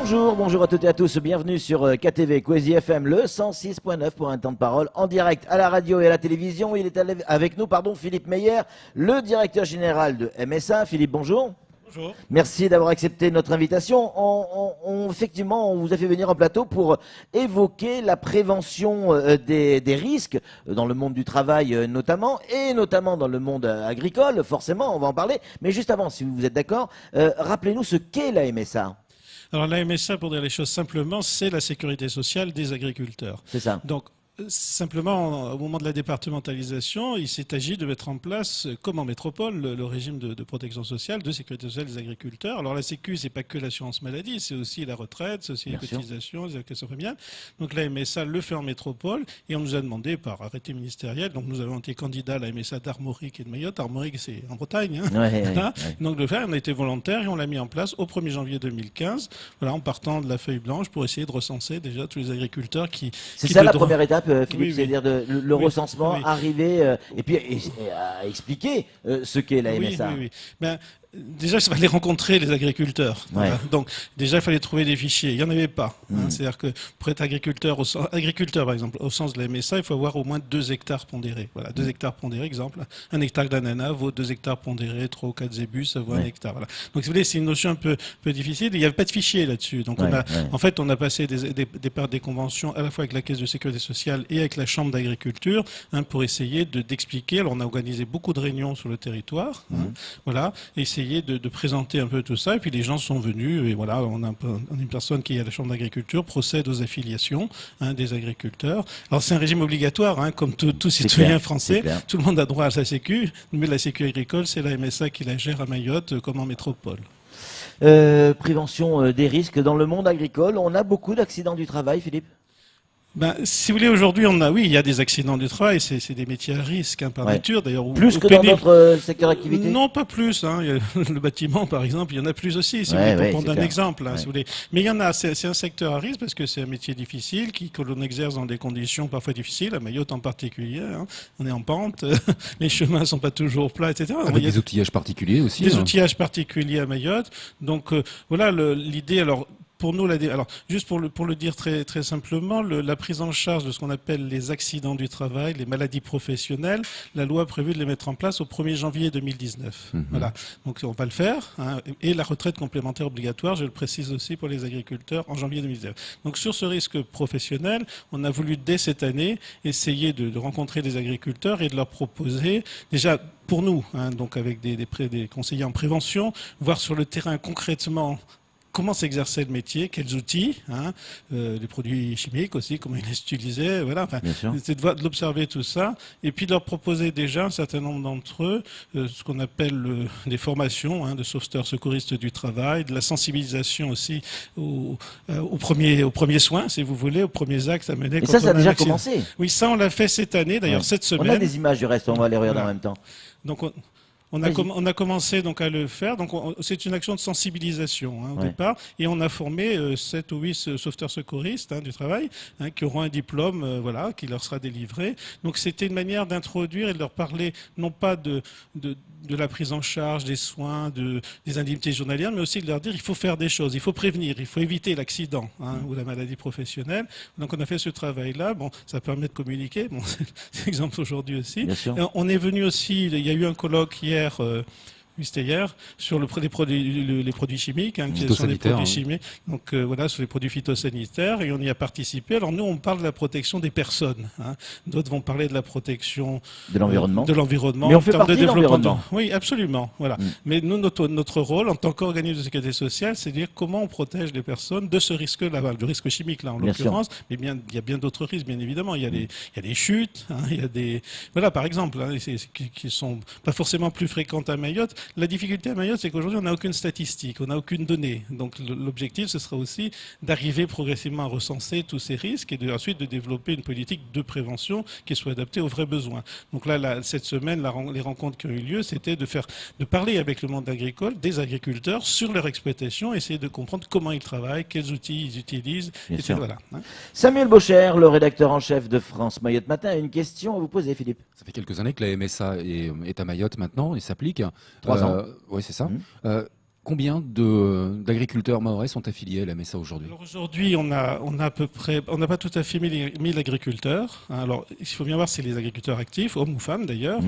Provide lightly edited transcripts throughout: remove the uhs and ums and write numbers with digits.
Bonjour à toutes et à tous, bienvenue sur KTV, Kwezi FM, le 106.9 pour un temps de parole en direct à la radio et à la télévision. Il est avec nous, Philippe Meyer, le directeur général de MSA. Philippe, bonjour. Bonjour. Merci d'avoir accepté notre invitation. Effectivement, on vous a fait venir en plateau pour évoquer la prévention des risques dans le monde du travail notamment, et notamment dans le monde agricole, forcément, on va en parler. Mais juste avant, si vous êtes d'accord, rappelez-nous ce qu'est la MSA. Alors la MSA, pour dire les choses simplement, c'est la sécurité sociale des agriculteurs. C'est ça. Donc, simplement, au moment de la départementalisation, il s'est agi de mettre en place, comme en métropole, le régime de protection sociale, de sécurité sociale des agriculteurs. Alors la Sécu, c'est pas que l'assurance maladie, c'est aussi la retraite, c'est aussi les cotisations, les allocations familiales. Donc la MSA le fait en métropole, et on nous a demandé par arrêté ministériel, donc nous avons été candidats à la MSA d'Armorique et de Mayotte. Armorique, c'est en Bretagne. Hein, voilà. Donc de le faire, on a été volontaire et on l'a mis en place au 1er janvier 2015, voilà, en partant de la feuille blanche pour essayer de recenser déjà tous les agriculteurs qui... C'est ça la première étape, Philippe, oui, c'est-à-dire le recensement, arriver et puis à expliquer ce qu'est la MSA. Oui. Ben, déjà, il fallait rencontrer les agriculteurs. Ouais. Voilà. Donc, déjà, il fallait trouver des fichiers. Il n'y en avait pas. Hein. C'est-à-dire que pour être agriculteur, par exemple, au sens de la MSA, il faut avoir au moins 2 hectares pondérés. Voilà, 2 hectares pondérés, exemple. 1 hectare d'ananas vaut 2 hectares pondérés, 3 ou 4 zébus, ça vaut 1 hectare. Voilà. Donc, si vous voulez, c'est une notion un peu difficile. Il n'y avait pas de fichier là-dessus. Donc, en fait, on a passé des conventions à la fois avec la Caisse de sécurité sociale et avec la Chambre d'agriculture, hein, pour essayer d'expliquer. Alors, on a organisé beaucoup de réunions sur le territoire. Hein, voilà, essayer de présenter un peu tout ça, et puis les gens sont venus, et voilà, on a une personne qui est à la Chambre d'agriculture, procède aux affiliations, hein, des agriculteurs. Alors c'est un régime obligatoire, hein, comme tout citoyen français, tout le monde a droit à sa sécu, mais la sécu agricole, c'est la MSA qui la gère à Mayotte, comme en métropole. Prévention des risques dans le monde agricole, on a beaucoup d'accidents du travail, Philippe? Ben, si vous voulez, aujourd'hui, il y a des accidents du travail, c'est des métiers à risque, hein, par nature, d'ailleurs. Plus que dans d'autres secteurs d'activité? Non, pas plus, hein. Le bâtiment, par exemple, il y en a plus aussi, si vous voulez, pour prendre un exemple, hein, si vous voulez. Mais il y en a, c'est un secteur à risque parce que c'est un métier difficile, que l'on exerce dans des conditions parfois difficiles, à Mayotte en particulier, hein. On est en pente, les chemins sont pas toujours plats, etc. Avec des outillages particuliers aussi. Des outillages particuliers à Mayotte. Donc, voilà, l'idée, alors, pour nous, alors juste pour le dire très simplement, la prise en charge de ce qu'on appelle les accidents du travail, les maladies professionnelles, la loi a prévu de les mettre en place au 1er janvier 2019. Voilà, donc on va le faire, hein, et la retraite complémentaire obligatoire, je le précise aussi pour les agriculteurs, en janvier 2019. Donc sur ce risque professionnel, on a voulu dès cette année essayer de rencontrer des agriculteurs et de leur proposer déjà pour nous, hein, donc avec des conseillers en prévention, voir sur le terrain concrètement comment s'exerçait le métier, quels outils, hein, les produits chimiques aussi, comment ils les utilisaient, voilà. Enfin, c'est de l'observer tout ça, et puis de leur proposer déjà un certain nombre d'entre eux ce qu'on appelle des formations, hein, de sauveteurs secouristes du travail, de la sensibilisation aussi aux premiers soins, si vous voulez, aux premiers actes à mener. Et ça a déjà commencé? Oui, ça on l'a fait cette année, d'ailleurs cette semaine. On a des images du reste, on va les regarder en même temps. Donc on a commencé donc à le faire. Donc c'est une action de sensibilisation, hein, au départ, et on a formé 7 ou 8 sauveteurs secouristes, hein, du travail, hein, qui auront un diplôme, voilà, qui leur sera délivré. Donc c'était une manière d'introduire et de leur parler non pas de la prise en charge, des soins, des indemnités journalières, mais aussi de leur dire il faut faire des choses, il faut prévenir, il faut éviter l'accident, hein, ou la maladie professionnelle. Donc on a fait ce travail-là. Bon, ça permet de communiquer. Bon, c'est l'exemple aujourd'hui aussi. On est venu aussi. Il y a eu un colloque hier. Oui, c'était hier, sur les produits chimiques, hein, qui sont des produits chimiques, donc voilà, sur les produits phytosanitaires, et on y a participé. Alors nous, on parle de la protection des personnes, hein. D'autres vont parler de la protection de l'environnement. Mais on fait partie de l'environnement. Oui, absolument, voilà. Mais nous, notre rôle, en tant qu'organisme de sécurité sociale, c'est de dire comment on protège les personnes de ce risque-là, le risque chimique, là, en l'occurrence. Mais il y a bien d'autres risques, bien évidemment. Il y a des chutes, hein, il y a des... Voilà, par exemple, hein, qui sont pas forcément plus fréquentes à Mayotte. La difficulté à Mayotte, c'est qu'aujourd'hui, on n'a aucune statistique, on n'a aucune donnée. Donc l'objectif, ce sera aussi d'arriver progressivement à recenser tous ces risques et ensuite de développer une politique de prévention qui soit adaptée aux vrais besoins. Donc là, cette semaine, les rencontres qui ont eu lieu, c'était de parler avec le monde agricole, des agriculteurs, sur leur exploitation, essayer de comprendre comment ils travaillent, quels outils ils utilisent, etc. Voilà, hein. Samuel Bocher, le rédacteur en chef de France Mayotte Matin, a une question à vous poser, Philippe. Ça fait quelques années que la MSA est à Mayotte maintenant et s'applique. 3 ans. Oui, c'est ça. Combien d'agriculteurs mahorais sont affiliés à la MSA aujourd'hui? Alors aujourd'hui, on a à peu près, on n'a pas tout à fait 1000 agriculteurs. Alors, il faut bien voir, c'est les agriculteurs actifs, hommes ou femmes d'ailleurs.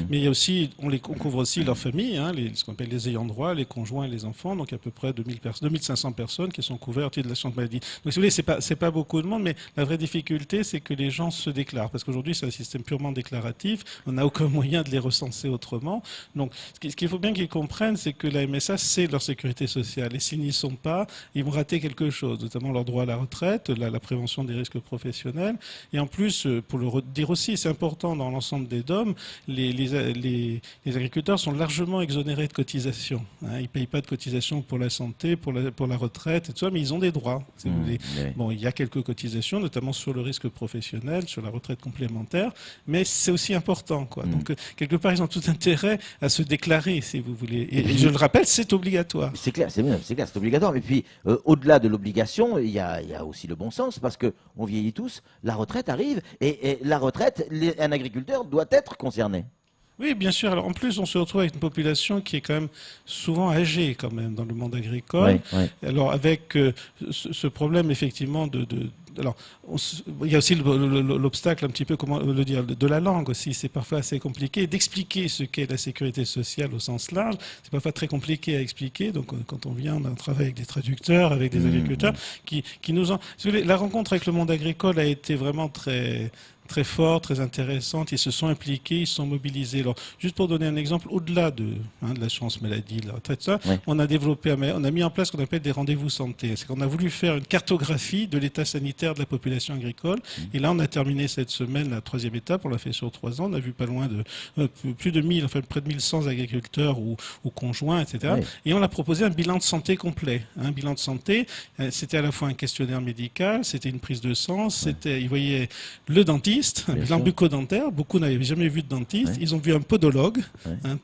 Mais il y a aussi, on couvre aussi leurs familles, ce qu'on appelle les ayants droit, les conjoints et les enfants. Donc, il y a à peu près 2500 personnes qui sont couvertes de l'assurance maladie. Donc, si vous voulez, c'est pas beaucoup de monde, mais la vraie difficulté, c'est que les gens se déclarent. Parce qu'aujourd'hui, c'est un système purement déclaratif. On n'a aucun moyen de les recenser autrement. Donc, ce qu'il faut bien qu'ils comprennent, c'est que la MSA, c'est leur sécurité sociale. Et s'ils n'y sont pas, ils vont rater quelque chose, notamment leur droit à la retraite, la prévention des risques professionnels. Et en plus, pour le dire aussi, c'est important dans l'ensemble des DOM, les agriculteurs sont largement exonérés de cotisations. Ils ne payent pas de cotisations pour la santé, pour la retraite, et tout ça, mais ils ont des droits. Si vous voulez. Bon, il y a quelques cotisations, notamment sur le risque professionnel, sur la retraite complémentaire, mais c'est aussi important, quoi. Donc, quelque part, ils ont tout intérêt à se déclarer, si vous voulez. Et je le rappelle, c'est obligatoire. C'est clair, c'est obligatoire. Mais puis, au-delà de l'obligation, il y a aussi le bon sens, parce que on vieillit tous, la retraite arrive, et la retraite, un agriculteur doit être concerné. Oui, bien sûr. Alors, en plus, on se retrouve avec une population qui est quand même souvent âgée, quand même, dans le monde agricole. Alors, avec ce problème, effectivement, alors, il y a aussi l'obstacle, un petit peu, comment le dire, de la langue aussi. C'est parfois assez compliqué d'expliquer ce qu'est la sécurité sociale au sens large. C'est parfois très compliqué à expliquer. Donc, quand on vient, on travaille avec des traducteurs, avec des agriculteurs qui nous en... La rencontre avec le monde agricole a été vraiment très forte, très intéressante. Ils se sont impliqués, ils se sont mobilisés. Alors, juste pour donner un exemple, au-delà de l'assurance maladie, de la retraite, on a mis en place ce qu'on appelle des rendez-vous santé. C'est qu'on a voulu faire une cartographie de l'état sanitaire de la population agricole. Et là, on a terminé cette semaine la 3e étape. On l'a fait sur 3 ans. On a vu pas loin de plus de 1000, enfin près de 1100 agriculteurs ou conjoints, etc. Et on a proposé un bilan de santé complet. Un bilan de santé, c'était à la fois un questionnaire médical, c'était une prise de sang, ils voyaient le dentiste, un bilan bucco-dentaire. Beaucoup n'avaient jamais vu de dentiste. Ils ont vu un podologue.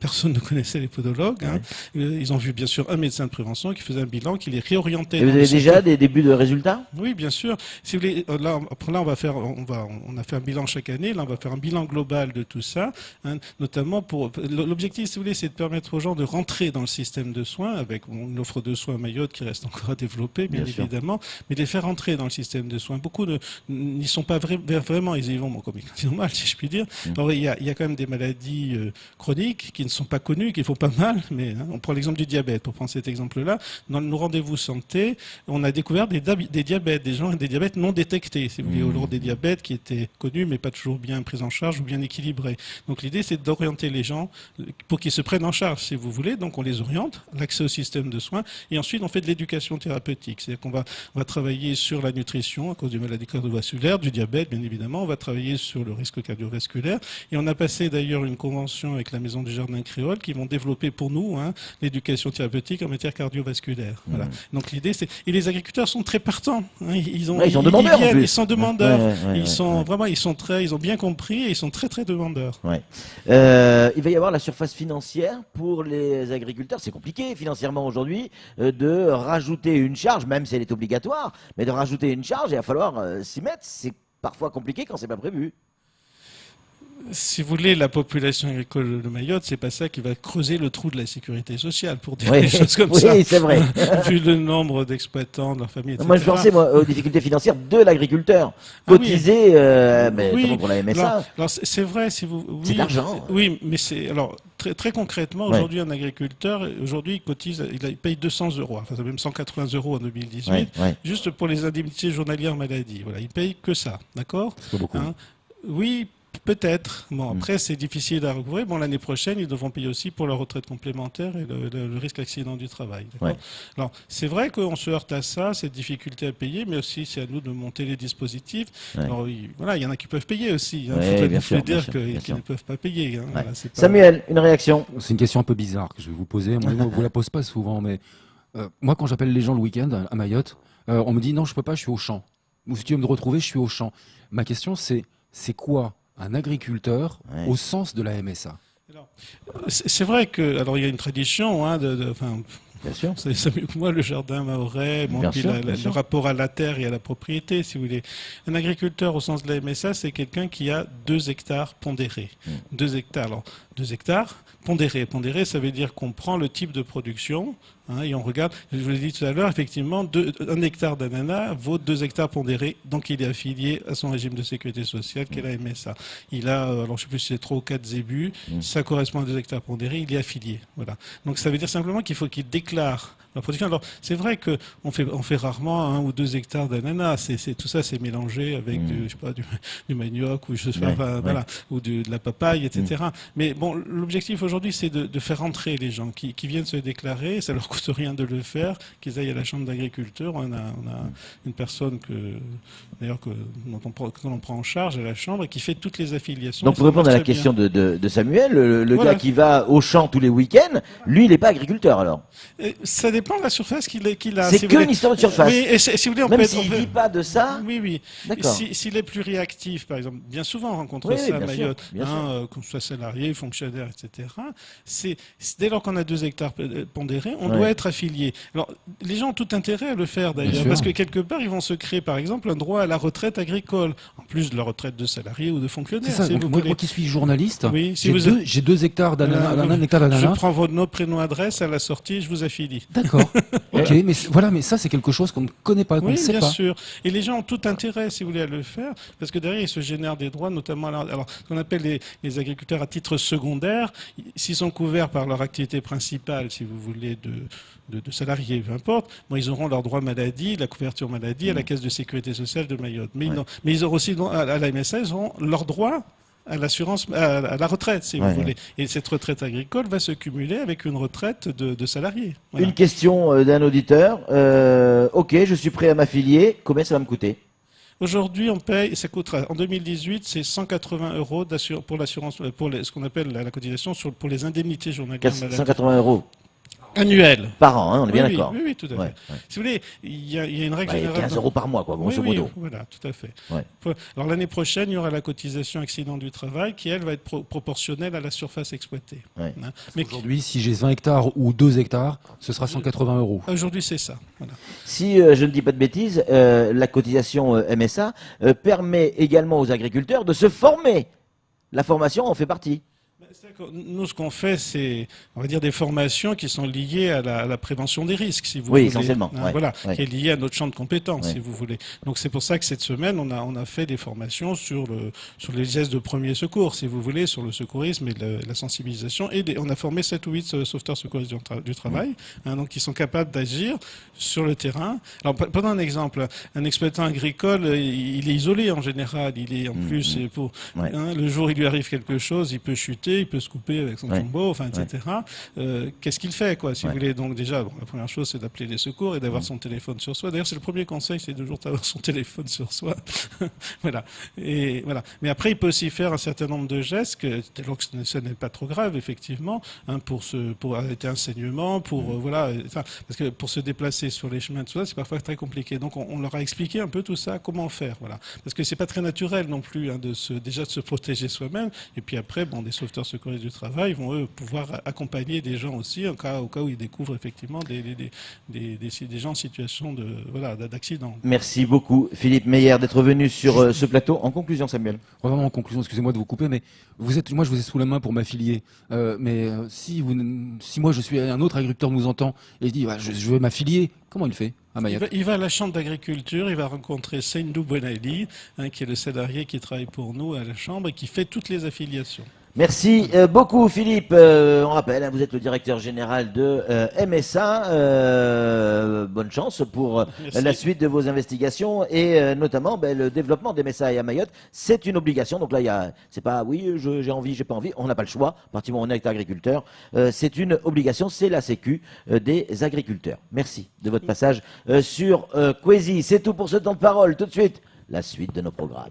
Personne ne connaissait les podologues. Ils ont vu bien sûr un médecin de prévention qui faisait un bilan, qui les réorientait. Et vous avez déjà des débuts de résultats? Oui, bien sûr. Si vous voulez, là, on a fait un bilan chaque année. Là, on va faire un bilan global de tout ça, notamment pour l'objectif, si vous voulez, c'est de permettre aux gens de rentrer dans le système de soins avec une offre de soins à Mayotte qui reste encore à développer, bien évidemment, mais de les faire rentrer dans le système de soins. Beaucoup n'y sont pas vraiment. Ils y vont comme ils ont mal, si je puis dire. Alors, il y a quand même des maladies chroniques qui ne sont pas connues, qui font pas mal, mais on prend l'exemple du diabète, pour prendre cet exemple-là. Dans nos rendez-vous santé, on a découvert des diabètes, des diabètes non détectés, si vous voulez, au des diabètes qui étaient connus, mais pas toujours bien pris en charge ou bien équilibrés. Donc l'idée, c'est d'orienter les gens pour qu'ils se prennent en charge, si vous voulez. Donc on les oriente, l'accès au système de soins, et ensuite on fait de l'éducation thérapeutique. C'est-à-dire qu'on va travailler sur la nutrition à cause des maladies cardiovasculaires, du diabète, bien évidemment. On va travailler sur le risque cardiovasculaire. Et on a passé d'ailleurs une convention avec la Maison du Jardin Créole qui vont développer pour nous l'éducation thérapeutique en matière cardiovasculaire. Voilà. Donc l'idée, c'est... Et les agriculteurs sont très partants. Ils sont demandeurs. Ils sont demandeurs. Ils ont bien compris et ils sont très, très demandeurs. Il va y avoir la surface financière pour les agriculteurs. C'est compliqué financièrement aujourd'hui de rajouter une charge, même si elle est obligatoire, mais de rajouter une charge, il va falloir s'y mettre. C'est parfois compliqué quand c'est pas prévu. Si vous voulez, la population agricole de Mayotte, c'est pas ça qui va creuser le trou de la sécurité sociale, pour dire des choses comme ça. Oui, c'est vrai. Vu le nombre d'exploitants, de leur famille, etc. Moi, je pensais aux difficultés financières de l'agriculteur. Cotiser, pour la MSA. Alors c'est vrai, si vous... C'est de l'argent. Oui, mais c'est... Alors, très concrètement, aujourd'hui, un agriculteur, il cotise, il paye 200 €. Enfin, c'est même 180 € en 2018. Juste pour les indemnités journalières maladie. Voilà, il paye que ça. D'accord? C'est pas beaucoup. Oui. Peut-être. Bon, après, c'est difficile à recouvrir. Bon, l'année prochaine, ils devront payer aussi pour leur retraite complémentaire et le risque accident du travail. Alors, c'est vrai qu'on se heurte à ça, cette difficulté à payer, mais aussi c'est à nous de monter les dispositifs. Alors, voilà, il y en a qui peuvent payer aussi. Il ne faut pas nous dire qu'ils ne peuvent pas payer. Voilà, Samuel, une réaction? C'est une question un peu bizarre que je vais vous poser. Moi, on ne vous la pose pas souvent, mais moi, quand j'appelle les gens le week-end à Mayotte, on me dit non, je ne peux pas, je suis au champ. Ou si tu veux me retrouver, je suis au champ. Ma question, c'est quoi un agriculteur au sens de la MSA? C'est vrai que, alors il y a une tradition, Bien sûr. Vous savez ça mieux que moi, le jardin mahorais, le rapport à la terre et à la propriété, si vous voulez. Un agriculteur au sens de la MSA, c'est quelqu'un qui a 2 hectares pondérés. 2 hectares. Alors, 2 hectares. Pondéré. Pondéré, ça veut dire qu'on prend le type de production et on regarde. Je vous l'ai dit tout à l'heure, effectivement, 1 hectare d'ananas vaut 2 hectares pondérés. Donc, il est affilié à son régime de sécurité sociale qu'est la MSA. Il a, alors je ne sais plus si c'est 3 ou 4 zébus. Ça correspond à 2 hectares pondérés. Il est affilié. Voilà. Donc, ça veut dire simplement qu'il faut qu'il déclare la production. Alors, c'est vrai qu'on fait rarement 1 ou 2 hectares d'ananas. Tout ça, c'est mélangé avec je sais pas, du manioc ou voilà, ou de la papaye, etc. Mais bon, l'objectif aujourd'hui, c'est de faire rentrer les gens qui viennent se déclarer. Ça leur coûte rien de le faire, qu'ils aillent à la chambre d'agriculture. On a une personne d'ailleurs que l'on prend en charge à la chambre et qui fait toutes les affiliations. Donc, pour répondre à la question de Samuel, le Voilà. gars qui va au champ tous les week-ends, lui, il n'est pas agriculteur alors. Ça dépend de la surface qu'il a. C'est Si que vous une histoire de surface. Oui, et si vous voulez, Même s'il ne vit pas de ça. Oui, oui. D'accord. S'il est plus réactif, par exemple, bien souvent on rencontre Oui, ça à bien sûr, Mayotte, bien sûr. qu'on soit salarié, fonctionnaire, etc. Dès lors qu'on a 2 hectares pondérés, on doit être affilié. Alors, les gens ont tout intérêt à le faire Bien d'ailleurs, sûr. parce que quelque part, ils vont se créer, par exemple, un droit à la retraite agricole, en plus de la retraite de salarié ou de fonctionnaire. C'est ça. si Donc, vous moi, voulez. moi qui suis journaliste, Oui, si j'ai vous êtes- j'ai 2 hectares d'ananas, un hectare Je d'ananas. prends votre nom, prénom, adresse à la sortie, je vous affilie. D'accord. Ok, mais voilà, mais ça c'est quelque chose qu'on ne connaît pas, qu'on Oui, ne sait bien pas. sûr. Et les gens ont tout intérêt, si vous voulez, à le faire, parce que derrière, ils se génèrent des droits, notamment, alors, ce qu'on appelle les agriculteurs à titre secondaire, s'ils sont couverts par leur activité principale, si vous voulez, de salariés, peu importe, bon, ils auront leur droit maladie, la couverture maladie à la caisse de sécurité sociale de Mayotte. Mais, mais ils auront aussi, à la MSA, ils auront leur droit à l'assurance, à la retraite, si vous voulez. Et cette retraite agricole va se cumuler avec une retraite de salariés. Voilà. Une question d'un auditeur. Ok, je suis prêt à m'affilier. Combien ça va me coûter? Aujourd'hui, on paye, ça coûtera, en 2018, c'est 180 € pour l'assurance, ce qu'on appelle la cotisation pour les indemnités journalières maladie. 180 € Annuelles. par an, hein, on est bien Oui, d'accord. oui, oui, tout à fait. Ouais, Si vous voulez, il y a une règle ouais. générale. 15 € par mois, quoi, grosso Oui, modo. voilà, tout à fait. Ouais. Alors l'année prochaine, il y aura la cotisation accident du travail qui, elle, va être proportionnelle à la surface exploitée. Ouais. Hein. Mais Aujourd'hui, si j'ai 20 hectares ou 2 hectares, ce sera 180 €. aujourd'hui, c'est ça. Voilà. Si je ne dis pas de bêtises, la cotisation MSA permet également aux agriculteurs de se former. La formation en fait partie. Nous, ce qu'on fait, c'est, on va dire, des formations qui sont liées à la prévention des risques, si vous Oui, voulez. essentiellement, ouais, Voilà, ouais. qui est liée à notre champ de compétences, Ouais. si vous voulez. Donc, c'est pour ça que cette semaine, on a fait des formations sur les gestes de premier secours, si vous voulez, sur le secourisme et la sensibilisation. Et on a formé 7 ou 8 sauveteurs secouristes du travail, donc qui sont capables d'agir sur le terrain. Alors, prenons un exemple. Un exploitant agricole, il est isolé en général. Il est en plus, Ouais. le jour où il lui arrive quelque chose, il peut chuter, il peut se couper avec son tombeau, enfin, etc. Qu'est-ce qu'il fait, quoi, si vous voulez? Donc déjà, la première chose, c'est d'appeler les secours et d'avoir son téléphone sur soi. D'ailleurs, c'est le premier conseil, c'est toujours d'avoir son téléphone sur soi. Voilà. Et voilà. Mais après, il peut aussi faire un certain nombre de gestes, dès lors que ce n'est pas trop grave, effectivement, pour arrêter un saignement, voilà, parce que pour se déplacer sur les chemins, tout ça, c'est parfois très compliqué. Donc, on leur a expliqué un peu tout ça, comment faire, voilà. Parce que c'est pas très naturel non plus, déjà de se protéger soi-même. Et puis après, bon, des sauveteurs secouristes du travail vont eux pouvoir accompagner des gens aussi au cas où ils découvrent effectivement des gens en situation d'accident. Merci beaucoup, Philippe Meyer, d'être venu sur ce plateau. En conclusion, Samuel. Vraiment en conclusion, excusez-moi de vous couper, mais moi je vous ai sous la main pour m'affilier. Si moi je suis un autre agriculteur nous entend et je dis je veux m'affilier, comment il fait à Mayotte? Il va à la chambre d'agriculture, il va rencontrer Seindou Bonali, qui est le salarié qui travaille pour nous à la chambre et qui fait toutes les affiliations. Merci beaucoup, Philippe. On rappelle, vous êtes le directeur général de MSA. Bonne chance pour la suite de vos investigations et notamment le développement d'MSA et à Mayotte. C'est une obligation. Donc là, c'est pas oui, j'ai envie, j'ai pas envie. On n'a pas le choix. À partir du moment où on est agriculteur, c'est une obligation. C'est la Sécu des agriculteurs. Merci de votre passage sur Quasi. C'est tout pour ce temps de parole. Tout de suite, la suite de nos programmes.